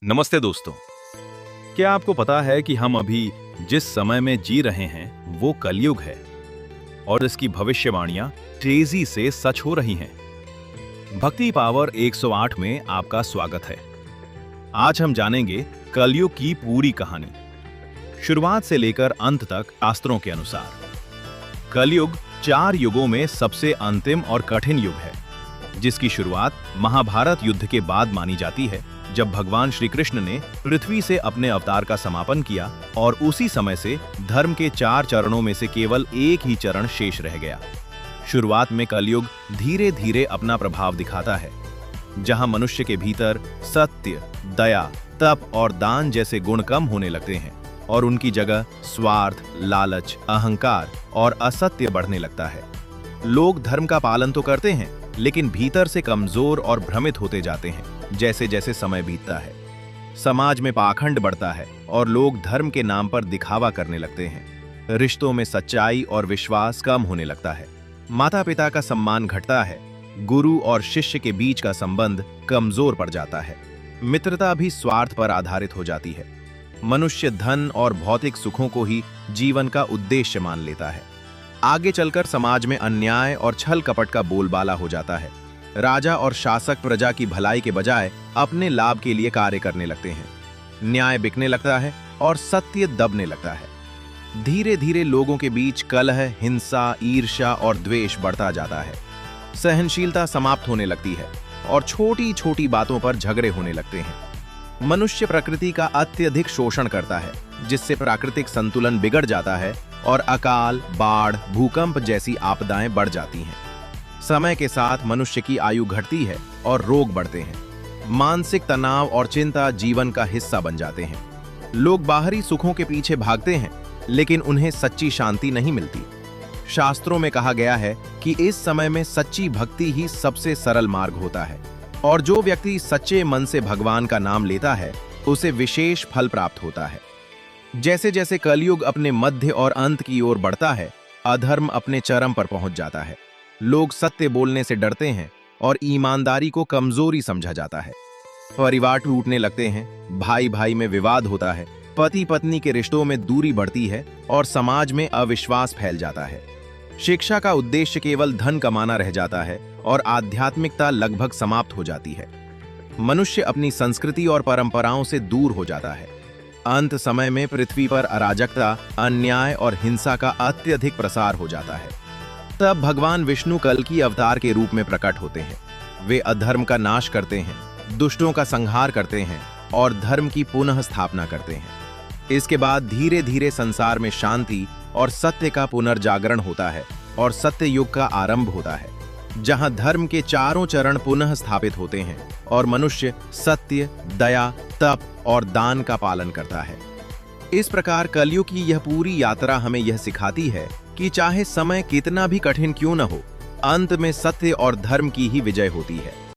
नमस्ते दोस्तों। क्या आपको पता है कि हम अभी जिस समय में जी रहे हैं वो कलयुग है और इसकी भविष्यवाणियां तेजी से सच हो रही हैं। भक्ति पावर 108 में आपका स्वागत है। आज हम जानेंगे कलयुग की पूरी कहानी, शुरुआत से लेकर अंत तक शास्त्रों के अनुसार। कलयुग 4 युगों में सबसे अंतिम और कठिन युग है, जिसकी शुरुआत महाभारत युद्ध के बाद मानी जाती है, जब भगवान श्री कृष्ण ने पृथ्वी से अपने अवतार का समापन किया और उसी समय से धर्म के 4 चरणों में से केवल एक ही चरण शेष रह गया। शुरुआत में कलयुग धीरे धीरे अपना प्रभाव दिखाता है, जहां मनुष्य के भीतर सत्य, दया, तप और दान जैसे गुण कम होने लगते हैं और उनकी जगह स्वार्थ, लालच, अहंकार और असत्य बढ़ने लगता है। लोग धर्म का पालन तो करते हैं, लेकिन भीतर से कमजोर और भ्रमित होते जाते हैं जैसे जैसे समय बीतता है। समाज में पाखंड बढ़ता है और लोग धर्म के नाम पर दिखावा करने लगते हैं। रिश्तों में सच्चाई और विश्वास कम होने लगता है। माता पिता का सम्मान घटता है। गुरु और शिष्य के बीच का संबंध कमजोर पड़ जाता है। मित्रता भी स्वार्थ पर आधारित हो जाती है। मनुष्य धन और भौतिक सुखों को ही जीवन का उद्देश्य मान लेता है। आगे चलकर समाज में अन्याय और छल कपट का बोलबाला हो जाता है। राजा और शासक प्रजा की भलाई के बजाय अपने लाभ के लिए कार्य करने लगते हैं। न्याय बिकने लगता है और सत्य दबने लगता है। धीरे धीरे लोगों के बीच कलह, हिंसा, ईर्ष्या और द्वेष बढ़ता जाता है। सहनशीलता समाप्त होने लगती है और छोटी छोटी बातों पर झगड़े होने लगते हैं। मनुष्य प्रकृति का अत्यधिक शोषण करता है, जिससे प्राकृतिक संतुलन बिगड़ जाता है और अकाल, बाढ़, भूकंप जैसी आपदाएं बढ़ जाती हैं। समय के साथ मनुष्य की आयु घटती है और रोग बढ़ते हैं। मानसिक तनाव और चिंता जीवन का हिस्सा बन जाते हैं। लोग बाहरी सुखों के पीछे भागते हैं, लेकिन उन्हें सच्ची शांति नहीं मिलती। शास्त्रों में कहा गया है कि इस समय में सच्ची भक्ति ही सबसे सरल मार्ग होता है और जो व्यक्ति सच्चे मन से भगवान का नाम लेता है, उसे विशेष फल प्राप्त होता है। जैसे जैसे कलयुग अपने मध्य और अंत की ओर बढ़ता है, अधर्म अपने चरम पर पहुंच जाता है। लोग सत्य बोलने से डरते हैं और ईमानदारी को कमजोरी समझा जाता है। परिवार टूटने लगते हैं, भाई भाई में विवाद होता है, पति पत्नी के रिश्तों में दूरी बढ़ती है और समाज में अविश्वास फैल जाता है। शिक्षा का उद्देश्य केवल धन कमाना रह जाता है और आध्यात्मिकता लगभग समाप्त हो जाती है। मनुष्य अपनी संस्कृति और परंपराओं से दूर हो जाता है। अंत समय में पृथ्वी पर अराजकता, अन्याय और हिंसा का अत्यधिक प्रसार हो जाता है। तब भगवान विष्णु कल की अवतार के रूप में प्रकट होते हैं। वे अधर्म का नाश करते हैं, दुष्टों का संहार करते हैं और धर्म की पुनः स्थापना करते हैं। इसके बाद धीरे धीरे संसार में शांति और सत्य का पुनर्जागरण होता है और सत्य युग का आरंभ होता है, जहां धर्म के 4 चरण पुनः स्थापित होते हैं और मनुष्य सत्य, दया, तप और दान का पालन करता है। इस प्रकार कलयुग की यह पूरी यात्रा हमें यह सिखाती है कि चाहे समय कितना भी कठिन क्यों न हो, अंत में सत्य और धर्म की ही विजय होती है।